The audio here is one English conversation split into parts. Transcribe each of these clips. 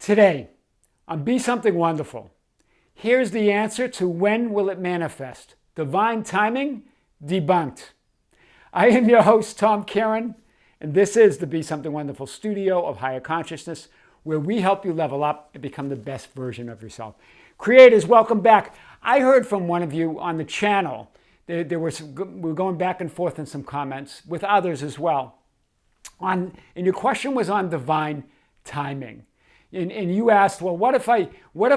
Today, on Be Something Wonderful, here's the answer to when will it manifest? Divine timing, debunked. I am your host, Tom Kieran, and this is the Be Something Wonderful studio of higher consciousness, where we help you level up and become the best version of yourself. Creators, welcome back. I heard from one of you on the channel. We were going back and forth in some comments with others as well. And your question was on divine timing. And you asked, well, what if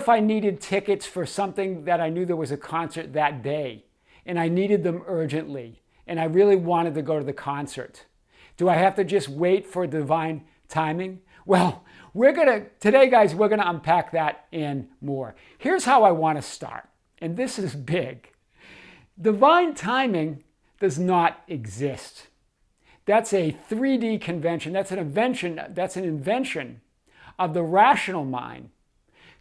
I needed tickets for something that I knew there was a concert that day, and I needed them urgently, and I really wanted to go to the concert? Do I have to just wait for divine timing? Well, today, guys, we're gonna unpack that and more. Here's how I want to start, and this is big. Divine timing does not exist. That's a 3D convention. That's an invention of the rational mind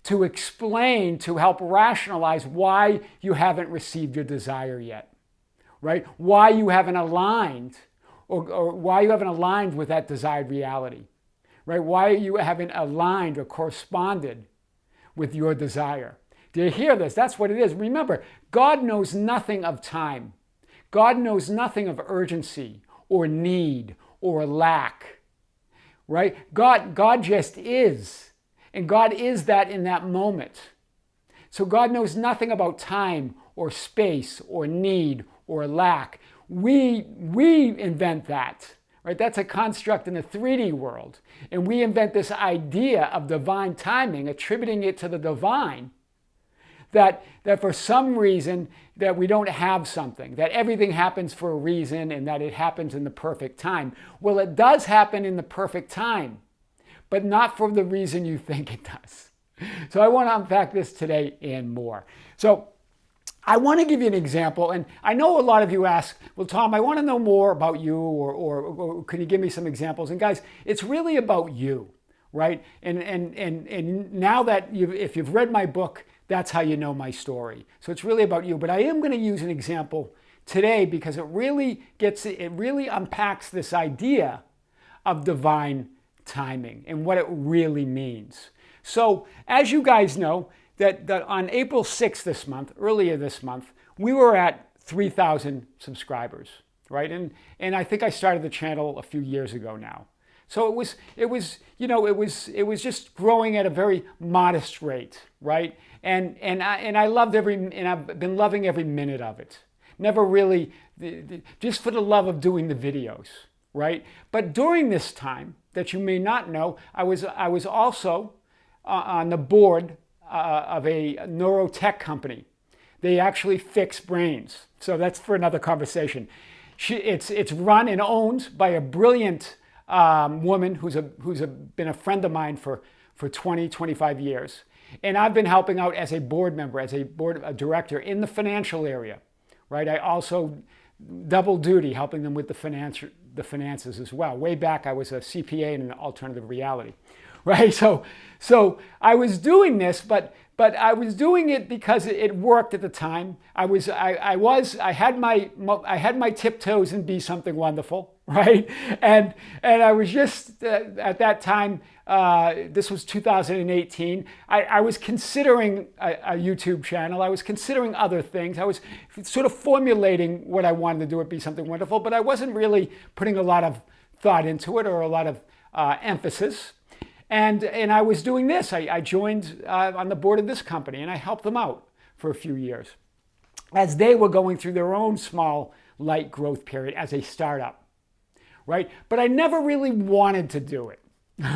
to explain, to help rationalize why you haven't received your desire yet, right? Why you haven't aligned or why you haven't aligned with that desired reality, right? Why you haven't aligned or corresponded with your desire. Do you hear this? That's what it is. Remember, God knows nothing of time. God knows nothing of urgency or need or lack. Right? God just is. And God is that in that moment. So God knows nothing about time or space or need or lack. We invent that. Right? That's a construct in the 3D world. And we invent this idea of divine timing, attributing it to the divine, that for some reason that we don't have something, that everything happens for a reason and that it happens in the perfect time. Well, it does happen in the perfect time, but not for the reason you think it does. So I want to unpack this today and more. So I want to give you an example, and I know a lot of you ask, well, Tom, I want to know more about you, or can you give me some examples? And guys, it's really about you, right? And now that if you've read my book, that's how you know my story. So it's really about you. But I am going to use an example today because it really unpacks this idea of divine timing and what it really means. So as you guys know, that on April 6th this month, earlier this month, we were at 3,000 subscribers, right? And I think I started the channel a few years ago now. So it was just growing at a very modest rate, right? And I've been loving every minute of it. Never really, just for the love of doing the videos, right? But during this time, that you may not know, I was also on the board of a neurotech company. They actually fix brains. So that's for another conversation. It's run and owned by a brilliant woman who's been a friend of mine for 20, 25 years. And I've been helping out as a board member, as a director in the financial area, right? I also double duty helping them with the finances as well. Way back, I was a CPA in an alternative reality, right? So I was doing this, but I was doing it because it worked at the time. I had my tiptoes and Be Something Wonderful, right? And I was just at that time. This was 2018. I was considering a YouTube channel. I was considering other things. I was sort of formulating what I wanted to do at Be Something Wonderful, but I wasn't really putting a lot of thought into it or a lot of emphasis. And I was doing this. I joined on the board of this company, and I helped them out for a few years as they were going through their own small, light growth period as a startup, right? But I never really wanted to do it.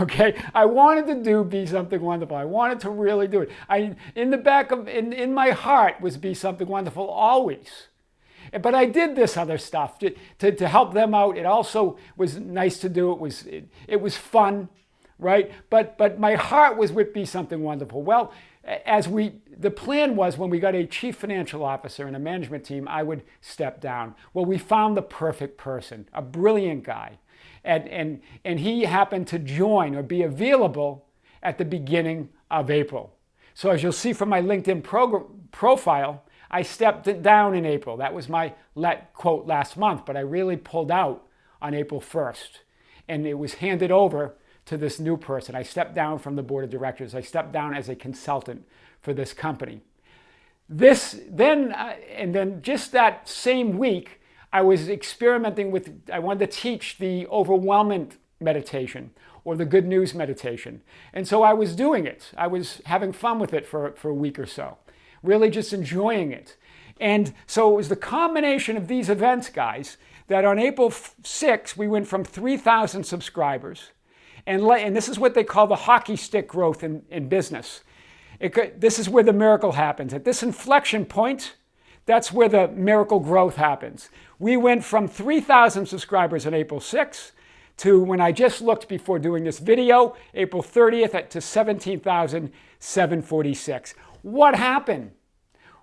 Okay, I wanted to Be Something Wonderful. I wanted to really do it. In my heart was Be Something Wonderful always. But I did this other stuff to help them out. It also was nice to do. It was fun, right? But my heart was with Be Something Wonderful. Well, the plan was when we got a chief financial officer and a management team, I would step down. Well, we found the perfect person, a brilliant guy. And he happened to join or be available at the beginning of April. So as you'll see from my LinkedIn profile, I stepped down in April. That was my quote last month, but I really pulled out on April 1st. And it was handed over to this new person. I stepped down from the board of directors. I stepped down as a consultant for this company. And then just that same week, I was experimenting with, I wanted to teach the overwhelmment meditation or the good news meditation. And so I was doing it. I was having fun with it for a week or so, really just enjoying it. And so it was the combination of these events, guys, that on April 6th, we went from 3,000 subscribers. And this is what they call the hockey stick growth in business. This is where the miracle happens. At this inflection point, that's where the miracle growth happens. We went from 3,000 subscribers on April 6th to, when I just looked before doing this video, April 30th to 17,746. What happened?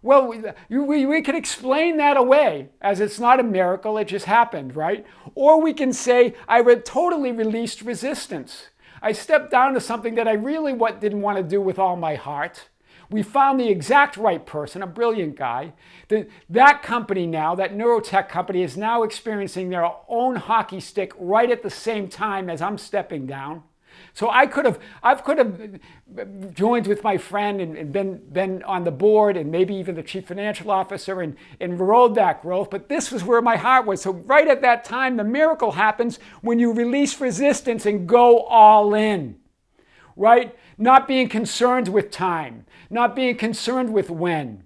Well, we can explain that away as it's not a miracle, it just happened, right? Or we can say, I totally released resistance. I stepped down to something that I really didn't want to do with all my heart. We found the exact right person, a brilliant guy. That company now, that neurotech company, is now experiencing their own hockey stick right at the same time as I'm stepping down. So I could have joined with my friend and been on the board and maybe even the chief financial officer and rolled that growth, but this was where my heart was. So right at that time, the miracle happens when you release resistance and go all in, right? Not being concerned with time, not being concerned with when,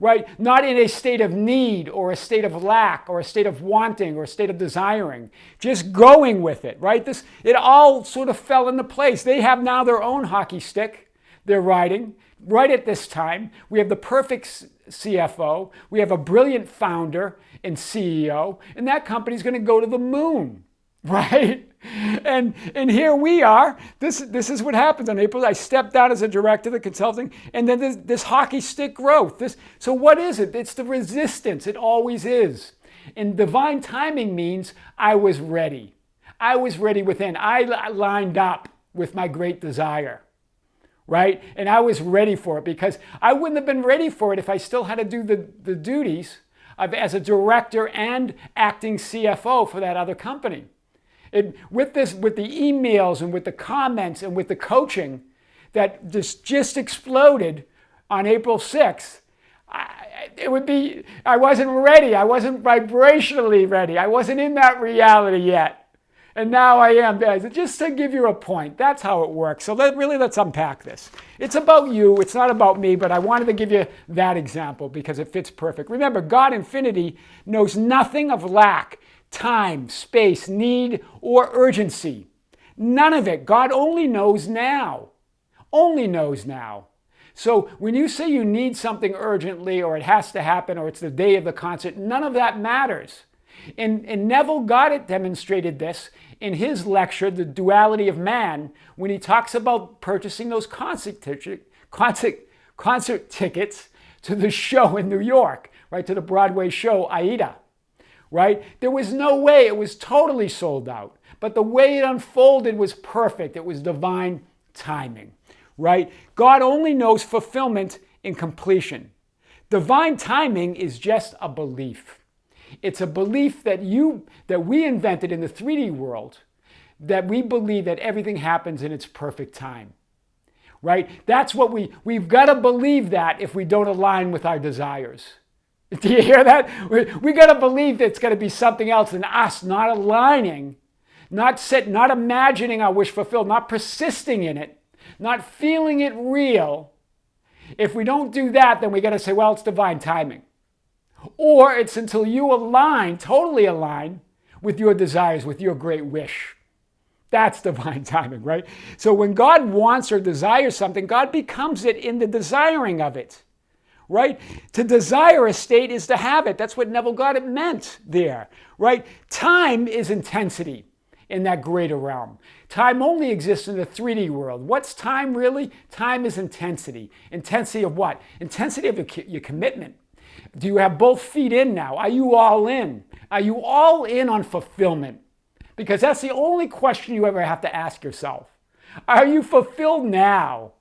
right? Not in a state of need or a state of lack or a state of wanting or a state of desiring, just going with it, right? It all sort of fell into place. They have now their own hockey stick they're riding right at this time. We have the perfect CFO. We have a brilliant founder and CEO, and that company's going to go to the moon, right? And here we are. This is what happens on April. I stepped down as a director of the consulting, and then this hockey stick growth. So what is it? It's the resistance. It always is. And divine timing means I was ready. I was ready within. I lined up with my great desire, right? And I was ready for it, because I wouldn't have been ready for it if I still had to do the duties as a director and acting CFO for that other company. With the emails and with the comments and with the coaching that just exploded on April 6th, I wasn't ready. I wasn't vibrationally ready. I wasn't in that reality yet. And now I am. Just to give you a point, that's how it works. So let's unpack this. It's about you. It's not about me, but I wanted to give you that example because it fits perfect. Remember, God Infinity knows nothing of lack, time, space, need, or urgency. None of it. God only knows now. Only knows now. So when you say you need something urgently, or it has to happen, or it's the day of the concert, none of that matters. And Neville Goddard demonstrated this in his lecture, The Duality of Man, when he talks about purchasing those concert tickets to the show in New York, right, to the Broadway show Aida. Right? There was no way. It was totally sold out. But the way it unfolded was perfect. It was divine timing, right? God only knows fulfillment in completion. Divine timing is just a belief. It's a belief that we invented in the 3D world, that we believe that everything happens in its perfect time, right? That's what we've got to believe that if we don't align with our desires. Do you hear that? We got to believe that it's got to be something else than us not aligning, not imagining our wish fulfilled, not persisting in it, not feeling it real. If we don't do that, then we got to say, well, it's divine timing. Or it's until you align, totally align with your desires, with your great wish. That's divine timing, right? So when God wants or desires something, God becomes it in the desiring of it. Right? To desire a state is to have it. That's what Neville Goddard meant there, right? Time is intensity in that greater realm. Time only exists in the 3D world. What's time really? Time is intensity. Intensity of what? Intensity of your commitment. Do you have both feet in now? Are you all in? Are you all in on fulfillment? Because that's the only question you ever have to ask yourself. Are you fulfilled now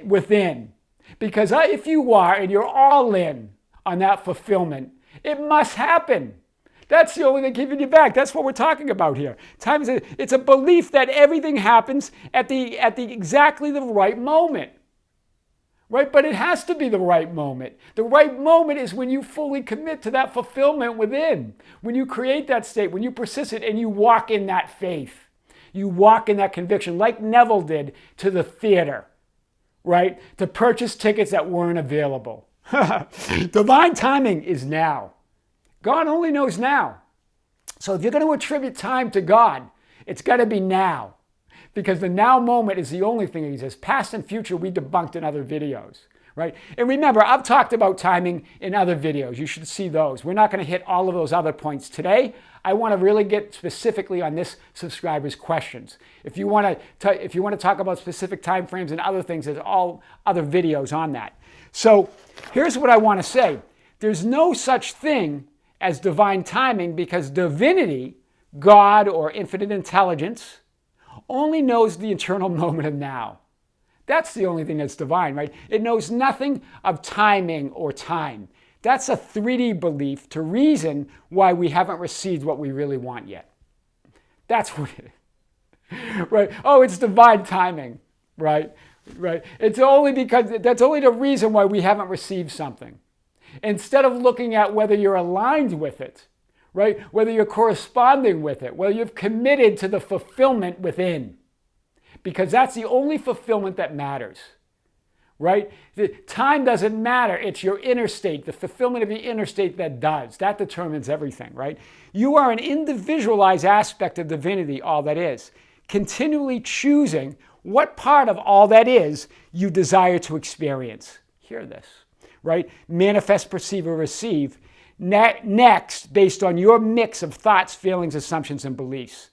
within? Because if you are and you're all in on that fulfillment, it must happen. That's the only thing keeping you back. That's what we're talking about here. Time is it's a belief that everything happens at the exactly the right moment. Right? But it has to be the right moment. The right moment is when you fully commit to that fulfillment within. When you create that state, when you persist it and you walk in that faith. You walk in that conviction like Neville did to the theater, right? To purchase tickets that weren't available. Divine timing is now. God only knows now. So if you're going to attribute time to God, it's got to be now. Because the now moment is the only thing that exists. Past and future we debunked in other videos, right? And remember, I've talked about timing in other videos. You should see those. We're not going to hit all of those other points today. I want to really get specifically on this subscriber's questions. If you want to talk about specific time frames and other things, there's all other videos on that. So here's what I want to say. There's no such thing as divine timing because divinity, God or infinite intelligence, only knows the eternal moment of now. That's the only thing that's divine, right? It knows nothing of timing or time. That's a 3D belief to reason why we haven't received what we really want yet. That's what it is. Right? Oh, it's divine timing, right? Right. It's only because that's only the reason why we haven't received something. Instead of looking at whether you're aligned with it, right? Whether you're corresponding with it, whether you've committed to the fulfillment within. Because that's the only fulfillment that matters, right? The time doesn't matter. It's your inner state, the fulfillment of the inner state that does. That determines everything, right? You are an individualized aspect of divinity, all that is, continually choosing what part of all that is you desire to experience. Hear this, right? Manifest, perceive, or receive. Next, based on your mix of thoughts, feelings, assumptions, and beliefs.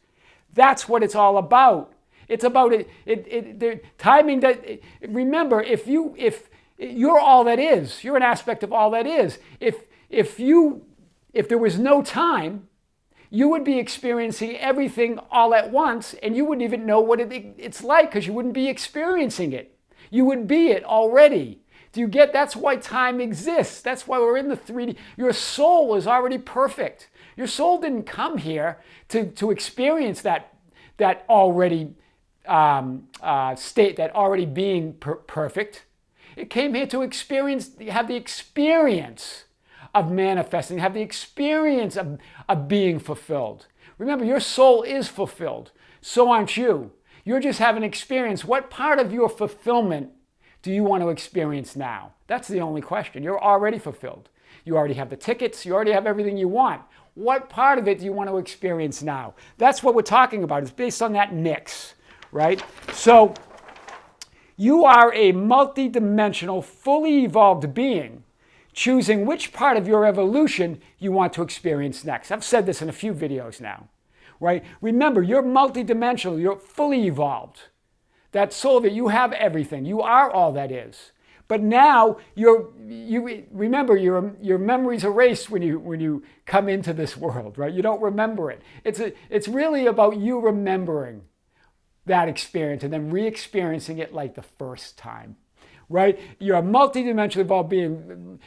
That's what it's all about. It's about the timing. Remember, if you're all that is, you're an aspect of all that is. If there was no time, you would be experiencing everything all at once, and you wouldn't even know what it's like because you wouldn't be experiencing it. You would be it already. Do you get? That's why time exists. That's why we're in the 3D. Your soul is already perfect. Your soul didn't come here to experience that already state, that already being perfect. It came here to have the experience of manifesting, have the experience of being fulfilled. Remember, your soul is fulfilled. So aren't you. You're just having experience. What part of your fulfillment do you want to experience now? That's the only question. You're already fulfilled. You already have the tickets. You already have everything you want. What part of it do you want to experience now? That's what we're talking about. It's based on that mix, right? So you are a multidimensional, fully evolved being, choosing which part of your evolution you want to experience next. I've said this in a few videos now, right? Remember, you're multidimensional. You're fully evolved. That soul that you have everything. You are all that is. But now remember your memory's erased when you come into this world, right? You don't remember it. It's really about you remembering that experience and then re-experiencing it like the first time, right? You're a multidimensional evolved being,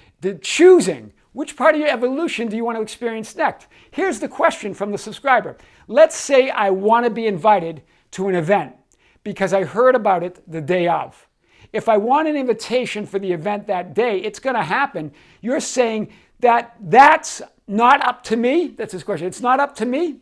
choosing which part of your evolution do you want to experience next. Here's the question from the subscriber. Let's say I want to be invited to an event because I heard about it the day of. If I want an invitation for the event that day, it's going to happen. You're saying that that's not up to me? That's his question. It's not up to me?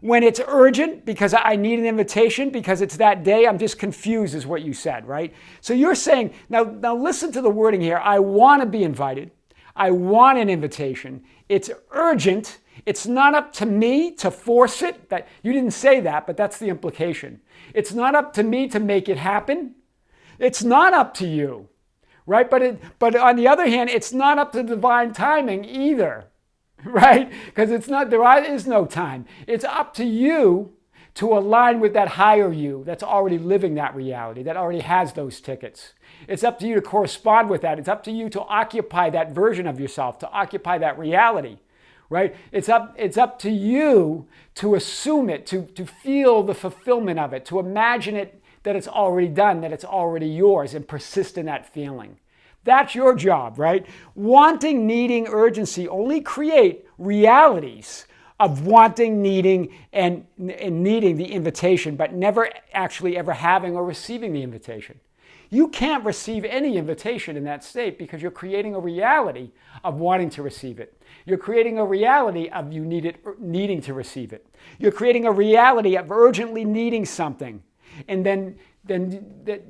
When it's urgent because I need an invitation because it's that day, I'm just confused is what you said, right? So you're saying, now listen to the wording here. I want to be invited. I want an invitation. It's urgent. It's not up to me to force it. That you didn't say that, but that's the implication. It's not up to me to make it happen. It's not up to you, right? But on the other hand, it's not up to divine timing either, right? Because there is no time. It's up to you to align with that higher you that's already living that reality, that already has those tickets. It's up to you to correspond with that. It's up to you to occupy that version of yourself, to occupy that reality. Right? It's up to you to assume it, to feel the fulfillment of it, to imagine it that it's already done, that it's already yours, and persist in that feeling. That's your job, right? Wanting, needing, urgency only create realities of wanting, needing, and needing the invitation, but never actually ever having or receiving the invitation. You can't receive any invitation in that state because you're creating a reality of wanting to receive it. You're creating a reality of you needing to receive it. You're creating a reality of urgently needing something. And then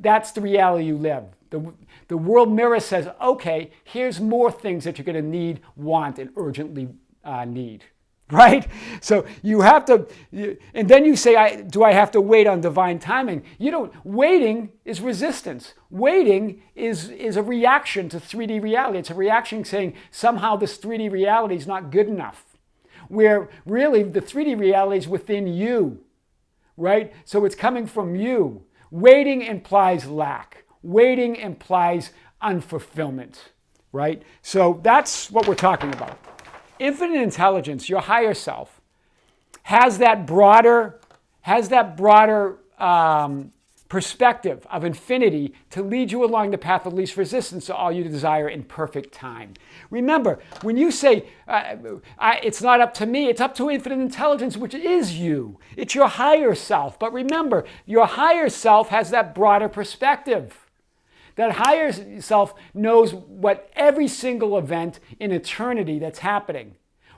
that's the reality you live. The world mirror says, okay, here's more things that you're going to need, want, and urgently need. Right? So you have to, and then you say, do I have to wait on divine timing? You don't. Waiting is resistance. Waiting is a reaction to 3D reality. It's a reaction saying somehow this 3D reality is not good enough. Where really the 3D reality is within you. Right? So it's coming from you. Waiting implies lack. Waiting implies unfulfillment. Right? So that's what we're talking about. Infinite intelligence, your higher self, has that broader perspective of infinity to lead you along the path of least resistance to all you desire in perfect time. Remember, when you say, it's not up to me, it's up to infinite intelligence, which is you. It's your higher self. But remember, your higher self has that broader perspective. That higher self knows what every single event in eternity that's happening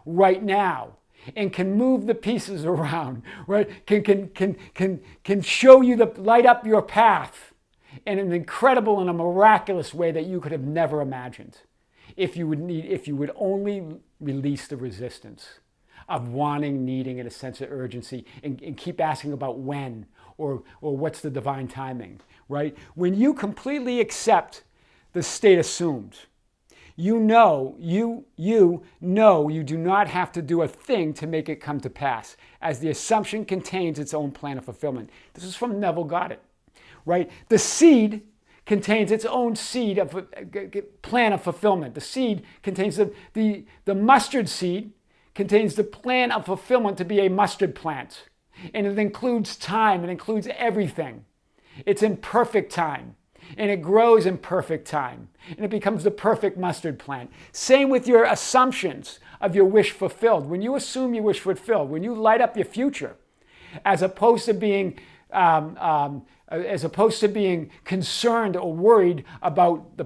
right now and can move the pieces around, right? Can show you light up your path in an incredible and a miraculous way that you could have never imagined if you would only release the resistance of wanting, needing, and a sense of urgency and keep asking about when or what's the divine timing. Right? When you completely accept the state assumed, you know you do not have to do a thing to make it come to pass, as the assumption contains its own plan of fulfillment. This is from Neville Goddard. Right? The seed contains its own seed of plan of fulfillment. The seed contains the mustard seed contains the plan of fulfillment to be a mustard plant. And it includes time, it includes everything. It's in perfect time, and it grows in perfect time, and it becomes the perfect mustard plant. Same with your assumptions of your wish fulfilled. When you assume your wish fulfilled, when you light up your future, as opposed to being concerned or worried about the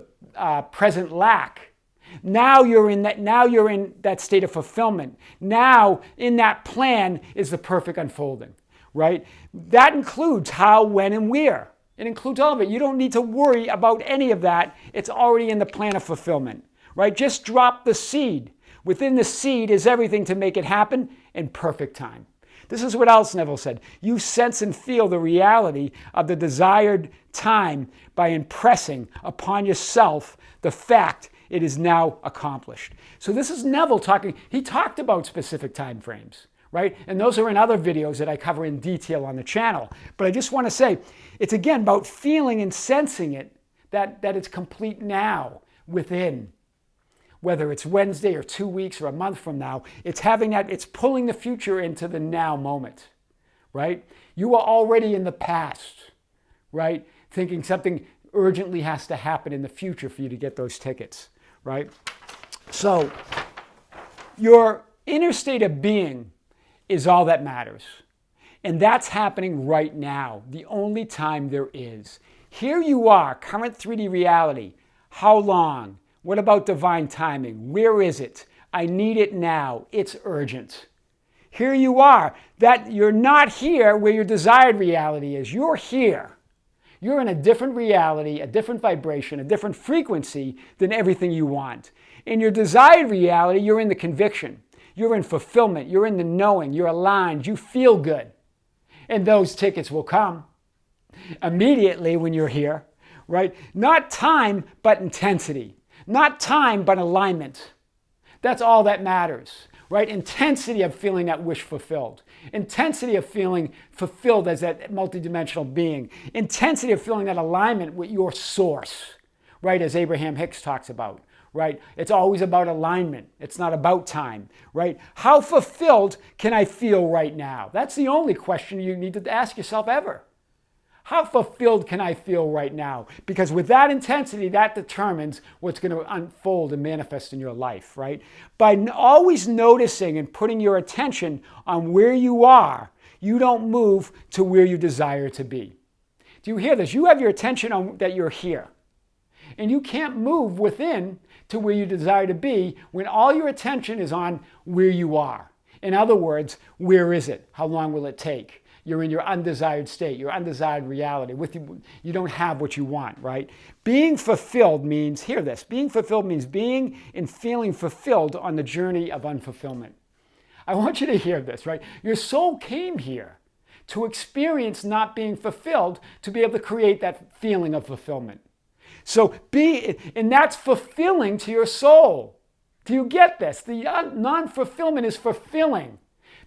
present lack, now you're in that state of fulfillment. Now, in that plan is the perfect unfolding. Right? That includes how, when, and where. It includes all of it. You don't need to worry about any of that. It's already in the plan of fulfillment. Right? Just drop the seed. Within the seed is everything to make it happen in perfect time. This is what else Neville said. You sense and feel the reality of the desired time by impressing upon yourself the fact it is now accomplished. So this is Neville talking. He talked about specific time frames. Right? And those are in other videos that I cover in detail on the channel. But I just want to say, it's again about feeling and sensing it, that it's complete now within. Whether it's Wednesday or 2 weeks or a month from now, it's having that, it's pulling the future into the now moment. Right? You are already in the past. Right? Thinking something urgently has to happen in the future for you to get those tickets. Right? So, your inner state of being is all that matters. And that's happening right now, the only time there is. Here you are, current 3D reality. How long? What about divine timing? Where is it? I need it now. It's urgent. Here you are, that you're not here where your desired reality is. You're here. You're in a different reality, a different vibration, a different frequency than everything you want. In your desired reality, you're in the conviction. You're in fulfillment. You're in the knowing. You're aligned. You feel good. And those tickets will come immediately when you're here, right? Not time, but intensity. Not time, but alignment. That's all that matters, right? Intensity of feeling that wish fulfilled. Intensity of feeling fulfilled as that multidimensional being. Intensity of feeling that alignment with your source, right? As Abraham Hicks talks about. Right? It's always about alignment. It's not about time, right? How fulfilled can I feel right now? That's the only question you need to ask yourself ever. How fulfilled can I feel right now? Because with that intensity, that determines what's going to unfold and manifest in your life, right? By always noticing and putting your attention on where you are, you don't move to where you desire to be. Do you hear this? You have your attention on that you're here. And you can't move within to where you desire to be when all your attention is on where you are. In other words, where is it? How long will it take? You're in your undesired state, your undesired reality. You don't have what you want, right? Being fulfilled means, hear this, being fulfilled means being and feeling fulfilled on the journey of unfulfillment. I want you to hear this, right? Your soul came here to experience not being fulfilled, to be able to create that feeling of fulfillment. So and that's fulfilling to your soul. Do you get this? The non-fulfillment is fulfilling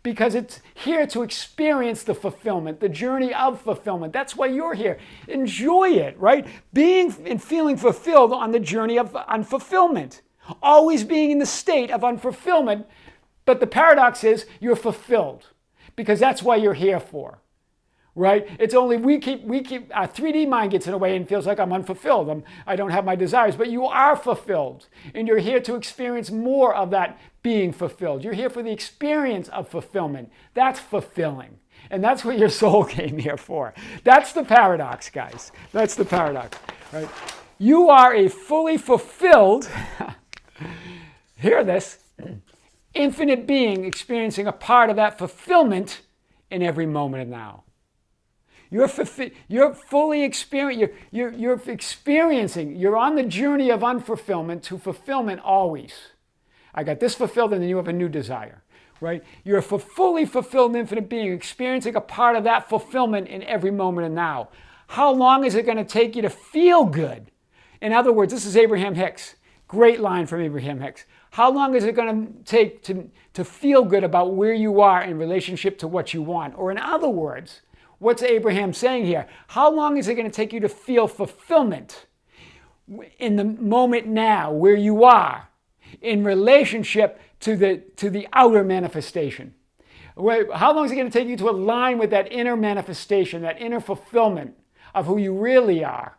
because it's here to experience the fulfillment, the journey of fulfillment. That's why you're here. Enjoy it, right? Being and feeling fulfilled on the journey of unfulfillment. Always being in the state of unfulfillment, but the paradox is you're fulfilled because that's why you're here for. Right? It's only we keep our 3D mind gets in the way and feels like I'm unfulfilled. I don't have my desires, but you are fulfilled. And you're here to experience more of that being fulfilled. You're here for the experience of fulfillment. That's fulfilling. And that's what your soul came here for. That's the paradox, guys. That's the paradox. Right? You are a fully fulfilled, hear this, infinite being experiencing a part of that fulfillment in every moment of now. You're fully experiencing, you're experiencing, you're on the journey of unfulfillment to fulfillment always. I got this fulfilled and then you have a new desire, right? You're a fully fulfilled infinite being experiencing a part of that fulfillment in every moment of now. How long is it going to take you to feel good? In other words, this is Abraham Hicks. Great line from Abraham Hicks. How long is it going to take to feel good about where you are in relationship to what you want? Or in other words, what's Abraham saying here? How long is it going to take you to feel fulfillment in the moment now, where you are, in relationship to the outer manifestation? How long is it going to take you to align with that inner manifestation, that inner fulfillment of who you really are,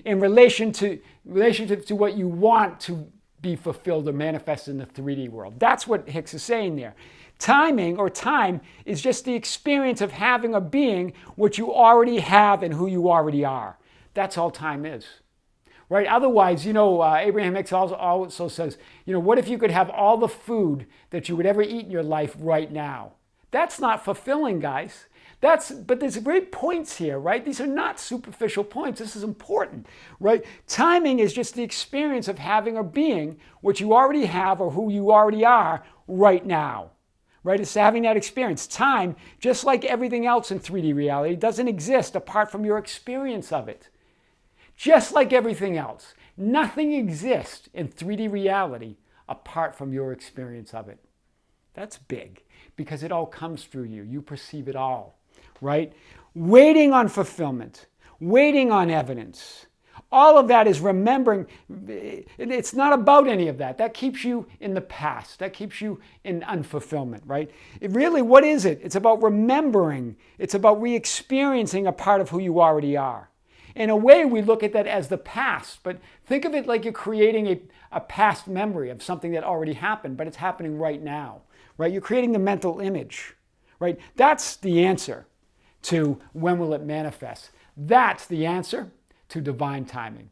in relationship to what you want to be fulfilled or manifest in the 3D world? That's what Hicks is saying there. Timing or time is just the experience of having or being what you already have and who you already are. That's all time is, right? Otherwise, Abraham Hicks also says, what if you could have all the food that you would ever eat in your life right now? That's not fulfilling, guys. But there's great points here, right? These are not superficial points. This is important, right? Timing is just the experience of having or being what you already have or who you already are right now. Right? It's having that experience. Time, just like everything else in 3D reality, doesn't exist apart from your experience of it. Just like everything else, nothing exists in 3D reality apart from your experience of it. That's big because it all comes through you. You perceive it all, right? Waiting on fulfillment, waiting on evidence. All of that is remembering. It's not about any of that. That keeps you in the past. That keeps you in unfulfillment, right? What is it? It's about remembering. It's about re-experiencing a part of who you already are. In a way, we look at that as the past, but think of it like you're creating a past memory of something that already happened, but it's happening right now, right? You're creating the mental image, right? That's the answer to when will it manifest. That's the answer to divine timing.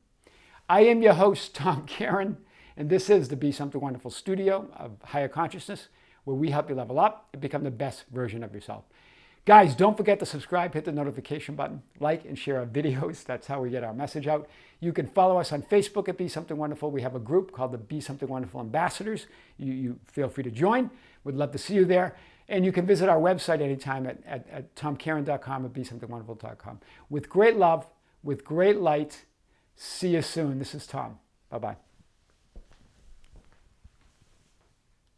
I am your host, Tom Karen, and this is the Be Something Wonderful studio of higher consciousness, where we help you level up and become the best version of yourself. Guys, don't forget to subscribe, hit the notification button, like and share our videos. That's how we get our message out. You can follow us on Facebook at Be Something Wonderful. We have a group called the Be Something Wonderful Ambassadors. You feel free to join. We'd love to see you there. And you can visit our website anytime at tomkaren.com, at besomethingwonderful.com. With great love, with great light. See you soon. This is Tom. Bye-bye.